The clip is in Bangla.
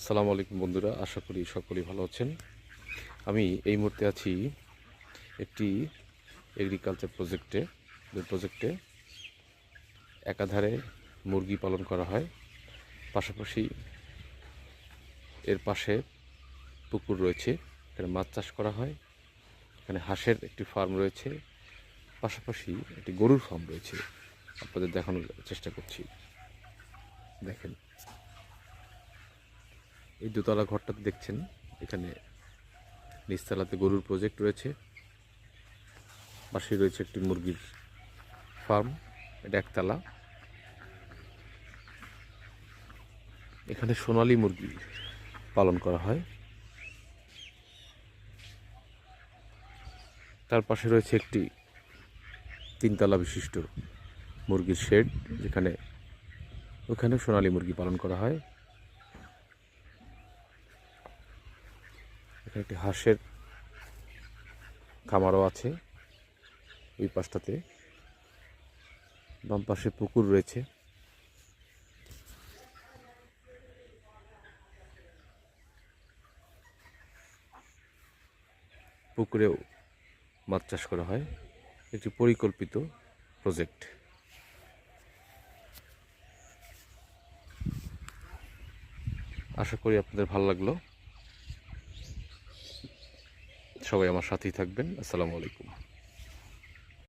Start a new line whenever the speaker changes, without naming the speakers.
আসসালামু আলাইকুম বন্ধুরা, আশা করি সকলেই ভালো আছেন। আমি এই মুহূর্তে আছি একটি এগ্রিকালচার প্রজেক্টে একাধারে মুরগি পালন করা হয়, পাশাপাশি এর পাশে পুকুর রয়েছে, এখানে মাছ চাষ করা হয়, এখানে হাঁসের একটি ফার্ম রয়েছে, পাশাপাশি একটি গরুর ফার্ম রয়েছে। আপনাদের দেখানোর চেষ্টা করছি। দেখেন, এই দোতলা ঘরটাতে দেখছেন, এখানে নিচতলাতে গরুর প্রজেক্ট রয়েছে, পাশে রয়েছে একটি মুরগির ফার্ম, এটা একতলা। এখানে সোনালী মুরগি পালন করা হয়। তার পাশে রয়েছে একটি 3 তলা বিশিষ্ট মুরগির শেড, ওখানে সোনালী মুরগি পালন করা হয়। এখানে একটি হাঁসের খামারও আছে ওই পাশটাতে। বাম পাশে পুকুর রয়েছে। পুকুরেও মাছ চাষ করা হয়। একটি পরিকল্পিত প্রজেক্ট। আশা করি আপনাদের ভালো লাগলো। সবাই আমার সাথেই থাকবেন। আসসালামু আলাইকুম।